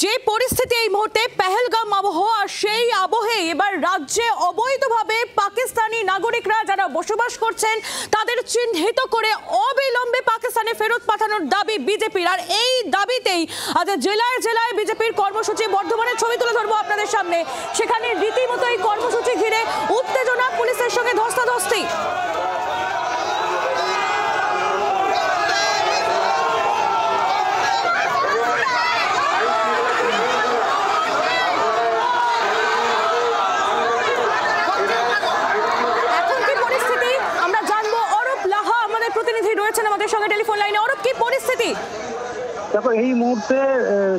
যে পরিস্থিতি এই মুহূর্তে পেহেলগাম আবহাওয়া, সেই আবহে এবার রাজ্যে অবৈধভাবে পাকিস্তানি নাগরিকরা যারা বসবাস করছেন তাদের চিহ্নিত করে অবিলম্বে পাকিস্তানে ফেরত পাঠানোর দাবি বিজেপির। আর এই দাবিতেই আজ জেলায় জেলায় বিজেপির কর্মসূচি। বর্ধমানের ছবি তুলে ধরবো আপনাদের সামনে। সেখানে রীতিমতো এই কর্মসূচি ঘিরে উত্তেজনা, পুলিশের সঙ্গে ধস্তাধস্তি। আমাদের সঙ্গে টেলিফোন লাইনে অরূপ, কি পরিস্থিতি? দেখো, এই মুহূর্তে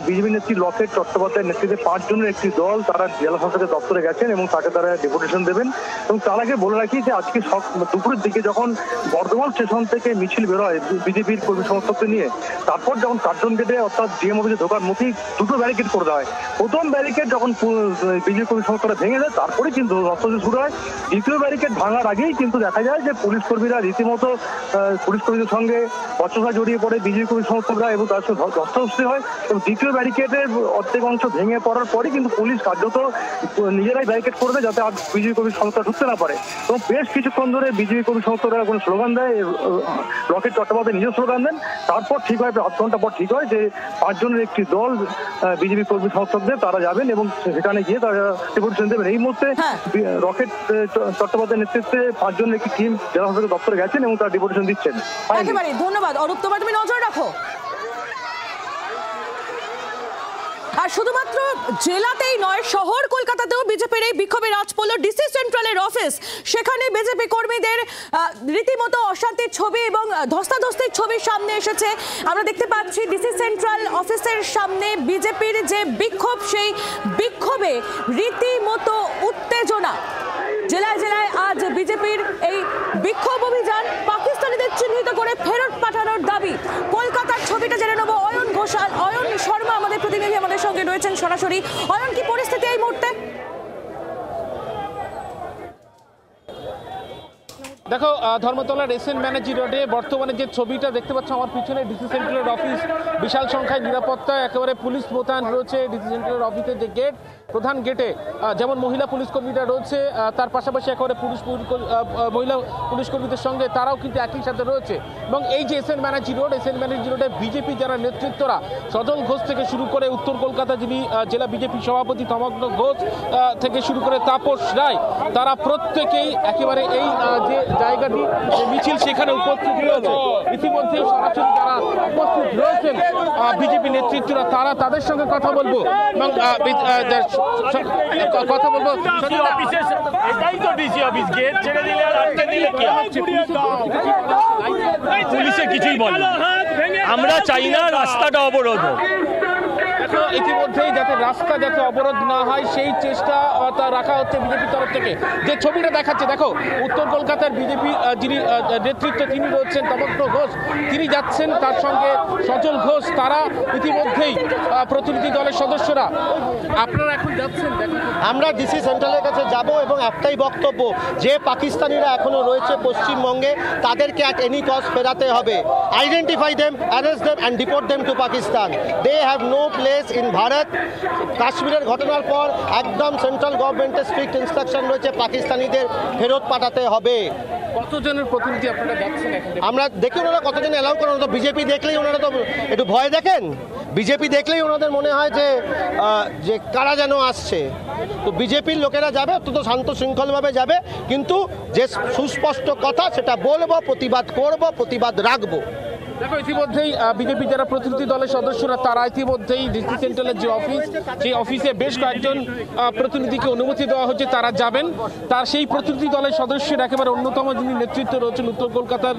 বিজেপি নেত্রী লকেট চট্টোপাধ্যায়ের নেতৃত্বে 5 জনের একটি দল তারা জেলা শাসকের দপ্তরে গেছেন এবং তাকে তারা ডেপুটেশন দেবেন। এবং তার আগে বলে রাখি যে আজকে দুপুরের দিকে যখন বর্ধমান স্টেশন থেকে মিছিল বেরোয় বিজেপির কর্মী সমর্থকদের নিয়ে, তারপর যখন কার্জন গেটে অর্থাৎ জিএম অফিসে ঢোকার মুখেই দুটো ব্যারিকেড করে দেওয়া হয়। প্রথম ব্যারিকেড যখন বিজেপি কর্মী সমর্থকরা ভেঙে দেয়, তারপরে কিন্তু রক্তচুরি শুরু হয়। দ্বিতীয় ব্যারিকেড ভাঙার আগেই কিন্তু দেখা যায় যে পুলিশ কর্মীরা রীতিমতো পুলিশ কর্মীদের সঙ্গে বচসা জড়িয়ে পড়ে বিজেপি কর্মী সমর্থকরা এবং তার সঙ্গে ধস্তাধস্তি হয়। এবং দ্বিতীয় ব্যারিকেডের অর্ধেক অংশ ভেঙে পড়ার পরে কিন্তু পুলিশ কার্যত নিজেরাই ব্যারিকেড করবে যাতে আর বিজেপি কর্মী সমর্থকরা ঢুকতে না পারে। এবং বেশ কিছুক্ষণ ধরে বিজেপি কর্মী সমর্থকরা কোনো স্লোগান দেয়, লকেট চট্টোপাধ্যায় নিজের স্লোগান দেন। তারপর ঠিক হয়, 8 ঘন্টা পর ঠিক হয় যে 5 জনের একটি দল বিজেপি কর্মী সমর্থকদের তারা যাবেন এবং সেখানে গিয়ে তারা ডেপুটেশন দেবেন। এই মুহূর্তে রকেট চট্টোপাধ্যায়ের নেতৃত্বে 5 জনের একটি টিম জেলা শাসকের দপ্তরে গেছেন এবং তারা ডেপুটেশন দিচ্ছেন। একেবারে ধন্যবাদ অরূপ, তোমার তুমি নজর রাখো। আর শুধুমাত্র জেলাতেই নয়, শহর কলকাতাতেও বিজেপির এই বিক্ষোভে রাজ পড়ল ডিসি সেন্ট্রালের অফিস। সেখানে বিজেপি কর্মীদের রীতিমতো অশান্তির ছবি এবং ধস্তাধস্তির ছবি সামনে এসেছে। আমরা দেখতে পাচ্ছি ডিসি সেন্ট্রাল অফিসের সামনে বিজেপির যে বিক্ষোভ, সেই বিক্ষোভে রীতিমতো উত্তেজনা। জেলায় জেলায় আজ বিজেপির এই বিক্ষোভ অভিযান, পাকিস্তানিদের চিহ্নিত করে ফেরত পাঠানোর দাবি। কলকাতার ছবিটা জেনে নেব অয়ন ঘোষাল, অয়ন শর্মা আমাদের প্রতিনিধি আমাদের সঙ্গে রয়েছেন সরাসরি। অয়ন, কি পরিস্থিতি এই মুহূর্তে? দেখো, ধর্মতলার এসএন ব্যানার্জি রোডে বর্তমানে যে ছবিটা দেখতে পাচ্ছ আমার পিছনে, ডিসি সেন্ট্রালের অফিস, বিশাল সংখ্যায় নিরাপত্তা, একেবারে পুলিশ মোতায়েন রয়েছে। ডিসি সেন্ট্রালের অফিসের যে গেট, প্রধান গেটে যেমন মহিলা পুলিশ কর্মীরা রয়েছে, তার পাশাপাশি একেবারে মহিলা পুলিশ কর্মীদের সঙ্গে তারাও কিন্তু একই সাথে রয়েছে। এবং এই যে এসএন ব্যানার্জি রোডে বিজেপি যারা নেতৃত্বরা, সজল ঘোষ থেকে শুরু করে উত্তর কলকাতা যিনি জেলা বিজেপি সভাপতি তমগ্ন ঘোষ থেকে শুরু করে তাপস রায়, তারা প্রত্যেকেই একেবারে এই যে জায়গাটি মিছিল সেখানে উপস্থিত রয়েছে। ইতিমধ্যে সরাসরি যারা উপস্থিত রয়েছেন বিজেপি নেতৃত্বরা, তারা তাদের সঙ্গে কথা বলবো এবং কথা বলবো। পুলিশে কিছুই বলে, আমরা চাই না রাস্তাটা অবরোধ হোক। ইতিমধ্যেই যাতে রাস্তা যাতে অবরোধ না হয় সেই চেষ্টা রাখা হচ্ছে বিজেপির তরফ থেকে। যে ছবিটা দেখাচ্ছে, দেখো, উত্তর কলকাতার বিজেপি যিনি নেতৃত্ব তিনি রয়েছেন তমগ্ন ঘোষ, তিনি যাচ্ছেন, তার সঙ্গে সজল ঘোষ, তারা ইতিমধ্যেই প্রতিনিধি দলের সদস্যরা। আপনারা এখন যাচ্ছেন? আমরা ডিসি সেন্ট্রালের কাছে যাব এবং একটাই বক্তব্য যে পাকিস্তানিরা এখনো রয়েছে পশ্চিমবঙ্গে, তাদেরকে অ্যাট এনি কস্ট ফেরাতে হবে। Identify them, arrest them and deport them to Pakistan. They have no place in Bharat. কাশ্মীরের ঘটনার পর একদম সেন্ট্রাল গভর্নমেন্টের স্ট্রিক্ট ইনস্ট্রাকশন রয়েছে, পাকিস্তানিদের ফেরত পাঠাতে হবে। কতজনের প্রতিনিধি আপনারা যাচ্ছেন? আমরা দেখি ওনারা কতজন অ্যালাউ করেন। তো বিজেপি দেখলেই ওনারা তো একটু ভয় দেখেন, বিজেপি দেখলেই ওনাদের মনে হয় যে কারা যেন আসছে। তো বিজেপির লোকেরা যাবে, অত্যন্ত শান্ত শৃঙ্খলভাবে যাবে, কিন্তু যে সুস্পষ্ট কথা সেটা বলবো, প্রতিবাদ করব, প্রতিবাদ রাখবো। দেখো, ইতিমধ্যেই বিজেপি যারা প্রতিনিধি দলের সদস্যরা, তারা ইতিমধ্যেই ডিসি সেন্ট্রালের যে অফিস, সেই অফিসে বেশ কয়েকজন প্রতিনিধিকে অনুমতি দেওয়া হচ্ছে, তারা যাবেন। তার সেই প্রতিনিধি দলের সদস্যের একেবারে অন্যতম যিনি নেতৃত্ব রয়েছেন উত্তর কলকাতার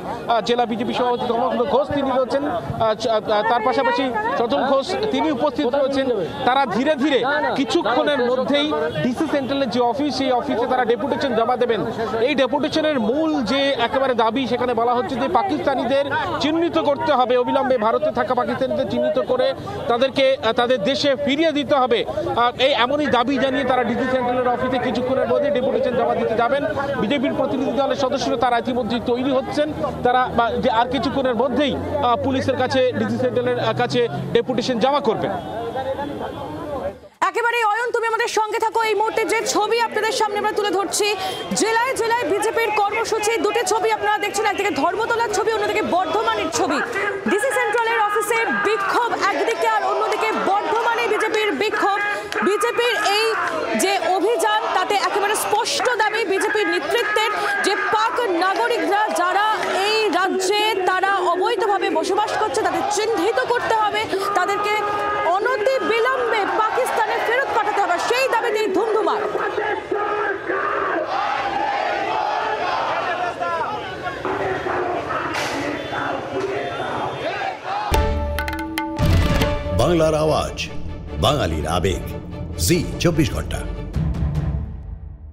জেলা বিজেপি সভাপতি তমগ্ন ঘোষ, তিনি রয়েছেন। তার পাশাপাশি সজল ঘোষ তিনি উপস্থিত রয়েছেন। তারা ধীরে ধীরে কিছুক্ষণের মধ্যেই ডিসি সেন্ট্রালের যে অফিস, সেই অফিসে তারা ডেপুটেশন জমা দেবেন। এই ডেপুটেশনের মূল যে একেবারে দাবি, সেখানে বলা হচ্ছে যে পাকিস্তানিদের চিহ্নিত করতে হবে, অবিলম্বে ভারতে থাকা পাকিস্তানিদের চিহ্নিত করে তাদেরকে তাদের দেশে ফিরিয়ে দিতে হবে। এই এমনই দাবি জানিয়ে তারা ডিসি সেন্ট্রালের অফিসে কিছুক্ষণের মধ্যে ডেপুটেশন জমা দিতে যাবেন। বিজেপির প্রতিনিধি দলের সদস্যরা তারা ইতিমধ্যেই তৈরি হচ্ছেন, তারা আর কিছুক্ষণের মধ্যেই পুলিশের কাছে, ডিসি সেন্ট্রালের কাছে ডেপুটেশন জমা করবেন। একেবারে অয়ন, তুমি আমাদের সঙ্গে থাকো। এই মুহূর্তে যে ছবি আপনাদের সামনে আমরা তুলে ধরছি, জেলায় জেলায় বিজেপির কর্মসূচি, দুটি ছবি আপনারা দেখছেন, একদিকে ধর্মতলার ছবি, অন্যদিকে বর্ধমানের ছবি। ডিসি সেন্ট্রালের অফিসে বিক্ষোভ একদিকে, আর অন্যদিকে বর্ধমানে বিজেপির বিক্ষোভ। বিজেপির এই যে অভিযান, তাতে একেবারে স্পষ্ট দাবি বিজেপির নেতৃত্বের যে পাক নাগরিকরা যারা এই রাজ্যে তারা অবৈধভাবে বসবাস করছে তাদের চিহ্নিত করতে হবে, তাদেরকে অনতি বিলম্বে পাকিস্তানে ফেরত পাঠাতে হবে, সেই দাবিতেই ধুমধুমার। বাংলার আওয়াজ, বাঙালির আবেগ, জি 24 ঘন্টা।